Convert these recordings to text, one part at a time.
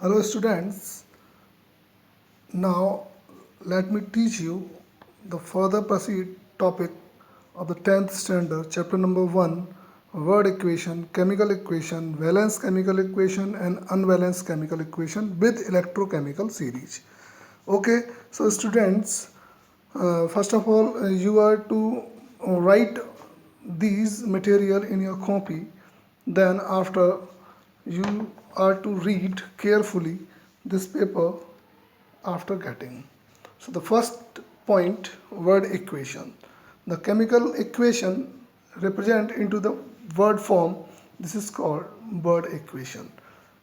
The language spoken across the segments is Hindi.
Hello students, now let me teach you the further proceed topic of the 10th standard, chapter number 1, word equation, chemical equation, valence chemical equation and unvalence chemical equation with electrochemical series. Okay, so students, first of all, you are to write these material in your copy. Then after, you are to read carefully this paper after getting. So the first point, word equation. The chemical equation represent into the word form. This is called word equation.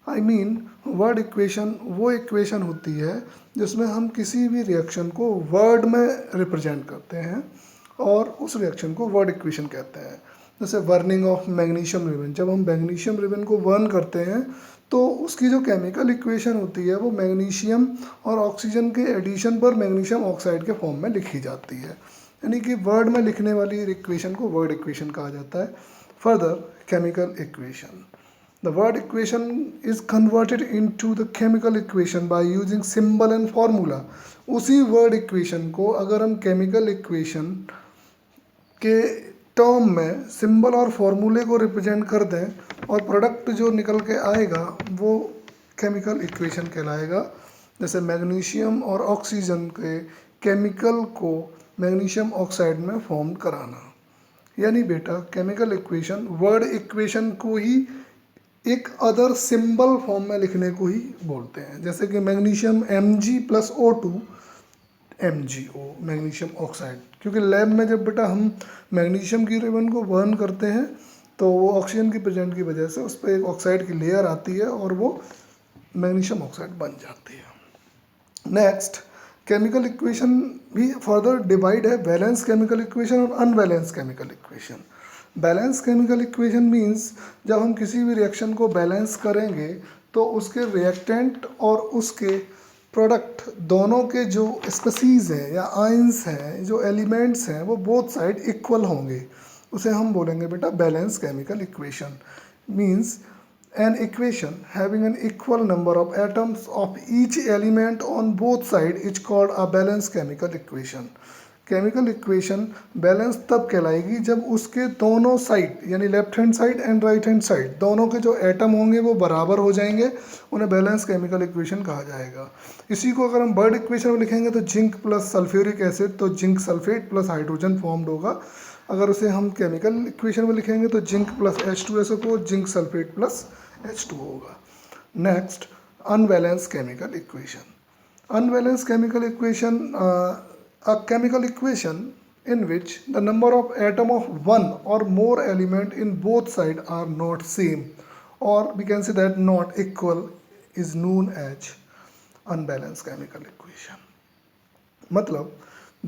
I mean word equation वो इक्वेशन होती है जिसमें हम किसी भी रिएक्शन को वर्ड में रिप्रेजेंट करते हैं और उस रिएक्शन को वर्ड इक्वेशन कहते हैं. जैसे बर्निंग ऑफ मैग्नीशियम रिबन, जब हम मैग्नीशियम रिबन को बर्न करते हैं तो उसकी जो केमिकल इक्वेशन होती है वो मैग्नीशियम और ऑक्सीजन के एडिशन पर मैग्नीशियम ऑक्साइड के फॉर्म में लिखी जाती है. यानी कि वर्ड में लिखने वाली इक्वेशन को वर्ड इक्वेशन कहा जाता है. Further, chemical equation. The word equation is converted into the chemical equation by using symbol and formula. उसी word equation को अगर हम chemical equation के टर्म में सिंबल और फॉर्मूले को रिप्रेजेंट कर दें और प्रोडक्ट जो निकल के आएगा वो केमिकल इक्वेशन कहलाएगा. जैसे मैग्नीशियम और ऑक्सीजन के केमिकल को मैग्नीशियम ऑक्साइड में फॉर्म कराना. यानी बेटा केमिकल इक्वेशन वर्ड इक्वेशन को ही एक अदर सिंबल फॉर्म में लिखने को ही बोलते हैं. जैसे कि magnesium Mg+O2 MgO magnesium oxide, क्योंकि लैब में जब बेटा हम मैग्नीशियम की रिबन को बर्न करते हैं तो वो ऑक्सीजन की प्रेजेंट की वजह से उस पर एक ऑक्साइड की लेयर आती है और वो मैग्नीशियम ऑक्साइड बन जाती है. नेक्स्ट, केमिकल इक्वेशन भी फर्दर डिवाइड है वैलेंस केमिकल इक्वेशन और unbalance chemical equation. Balance chemical equation means जब हम किसी भी रिएक्शन को बैलेंस करेंगे तो उसके रिएक्टेंट और उसके प्रोडक्ट दोनों के जो स्पीसीज हैं या आयंस हैं, जो एलिमेंट्स हैं, वो बोथ साइड इक्वल होंगे. उसे हम बोलेंगे बेटा balance chemical equation. Means an equation having an equal number of atoms of each element on both sides is called a balanced chemical equation. Chemical equation balance तब कहलाएगी जब उसके दोनों साइड यानी left hand side and right hand side दोनों के जो एटम होंगे वो बराबर हो जाएंगे. उन्हें बैलेंस केमिकल इक्वेशन कहा जाएगा. इसी को अगर हम वर्ड इक्वेशन में लिखेंगे तो जिंक प्लस सल्फ्यूरिक एसिड, तो zinc sulphate plus hydrogen formed होगा. अगर उसे हम केमिकल इक्वेशन में लिखेंगे तो zinc plus H2SO4 zinc sulphate plus H2 होगा. Next, unbalance chemical equation. Unbalance chemical equation a chemical equation in which the number of atom of one or more element in both sides are not same, or we can say that not equal, is known as unbalanced chemical equation. मतलब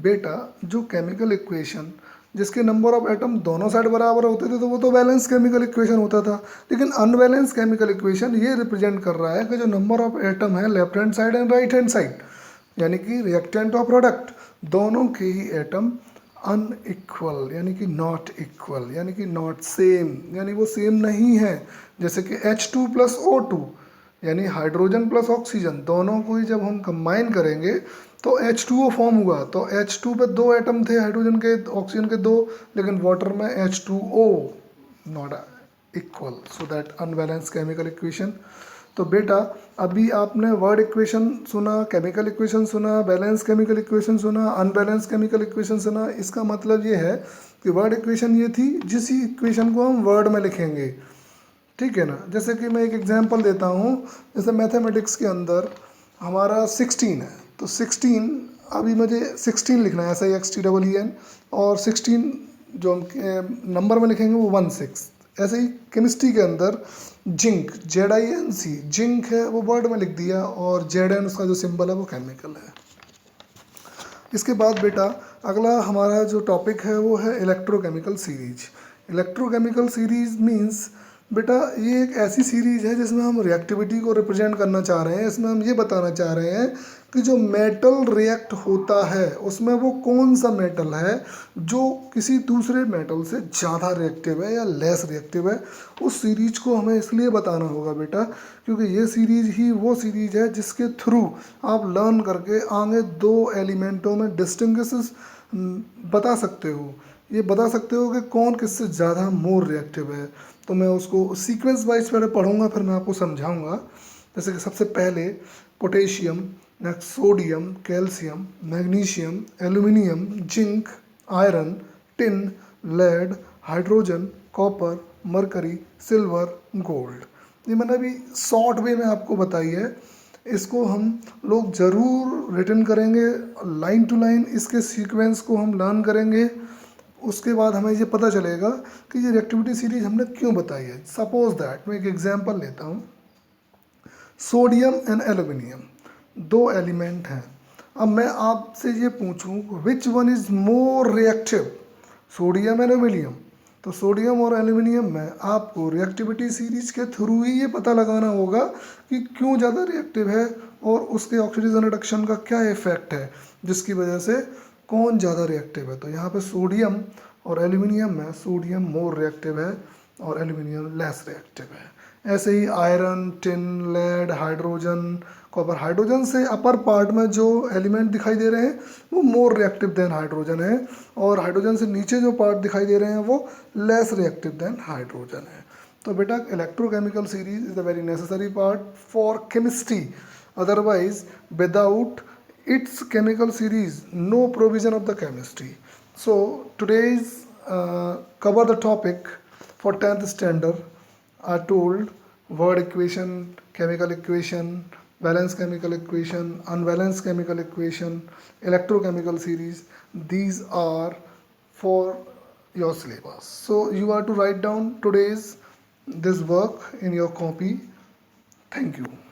बेटा जो केमिकल इक्वेशन जिसके नंबर ऑफ एटम दोनों साइड बराबर होते थे तो वो तो बैलेंस केमिकल इक्वेशन होता था. लेकिन अनबैलेंस केमिकल इक्वेशन ये रिप्रेजेंट कर रहा है कि जो नंबर ऑफ एटम है left hand side and right hand side यानी कि रिएक्टेंट और प्रोडक्ट दोनों के ही एटम अनइक्वल यानी कि नॉट इक्वल यानी कि नॉट सेम यानी वो सेम नहीं है. जैसे कि H2+O2 यानी हाइड्रोजन प्लस ऑक्सीजन दोनों को ही जब हम कंबाइन करेंगे तो H2O फॉर्म हुआ. तो H2 पे दो एटम थे हाइड्रोजन के, ऑक्सीजन के दो, लेकिन वाटर में H2O not equal, so that unbalance chemical equation. तो बेटा अभी आपने वर्ड इक्वेशन सुना, केमिकल इक्वेशन सुना, बैलेंस केमिकल इक्वेशन सुना, अनबैलेंस केमिकल इक्वेशन सुना. इसका मतलब ये है कि वर्ड इक्वेशन ये थी जिस इक्वेशन को हम वर्ड में लिखेंगे. ठीक है ना. जैसे कि मैं एक एग्जांपल देता हूँ. जैसे मैथमेटिक्स के अंदर हमारा 16 है तो 16 अभी मुझे 16 लिखना है, SIXTEEN, और 16 जो हम नंबर में लिखेंगे वो 16. ऐसे ही केमिस्ट्री के अंदर जिंक ZINC जिंक है वो वर्ड में लिख दिया और Zn उसका जो सिंबल है वो केमिकल है. इसके बाद बेटा अगला हमारा जो टॉपिक है वो है electrochemical series. Electrochemical series means बेटा ये एक ऐसी सीरीज है जिसमें हम रिएक्टिविटी को रिप्रेजेंट करना चाह रहे हैं. इसमें हम ये बताना चाह रहे हैं कि जो मेटल रिएक्ट होता है उसमें वो कौन सा मेटल है जो किसी दूसरे मेटल से ज़्यादा रिएक्टिव है या लेस रिएक्टिव है। उस सीरीज को हमें इसलिए बताना होगा बेटा क्योंकि ये सीरीज ही वो सीरीज है जिसके थ्रू आप लर्न करके आगे दो एलिमेंटों में डिस्टिंग्विशेस बता सकते हो। ये बता सकते हो कि कौन किससे ज़्यादा मोर रिएक्टिव है। तो मैं उसको सीक्वेंस वाइज पहले पढ़ूंगा फिर मैं आपको समझाऊंगा। जैसे कि सबसे पहले potassium, next sodium, calcium, magnesium, aluminium, zinc, iron, tin, lead, hydrogen, copper, mercury, silver, gold. ये मैंने अभी शॉर्ट वे में आपको बताई है। इसको हम लोग ज़रूर रिटर्न करेंगे लाइन टू लाइन, इसके सीक्वेंस को हम लर्न करेंगे। उसके बाद हमें ये पता चलेगा कि ये रिएक्टिविटी सीरीज हमने क्यों बताई है। सपोज दैट मैं एक एग्जांपल लेता हूँ, सोडियम एंड एल्यूमिनियम दो एलिमेंट हैं। अब मैं आपसे ये पूछूं which one is more reactive, sodium and aluminium. तो सोडियम और एल्यूमिनियम में आपको रिएक्टिविटी सीरीज के थ्रू ही ये पता लगाना होगा कि क्यों ज़्यादा रिएक्टिव है और उसके ऑक्सीडेशन रिडक्शन का क्या इफेक्ट है जिसकी वजह से कौन ज़्यादा रिएक्टिव है। तो यहाँ पे सोडियम और एल्यूमिनियम में सोडियम मोर रिएक्टिव है और एल्यूमिनियम लेस रिएक्टिव है। ऐसे ही iron, tin, lead, hydrogen, copper. Hydrogen से अपर पार्ट में जो एलिमेंट दिखाई दे रहे हैं वो मोर रिएक्टिव देन हाइड्रोजन है और हाइड्रोजन से नीचे जो पार्ट दिखाई दे रहे हैं वो लेस रिएक्टिव देन हाइड्रोजन है। तो बेटा electrochemical series is the very necessary part for chemistry, otherwise without its chemical series no provision of the chemistry. So today's cover the topic for 10th standard are told word equation, chemical equation, valence chemical equation, unvalence chemical equation, electrochemical series. These are for your syllabus, so you are to write down today's this work in your copy. Thank you.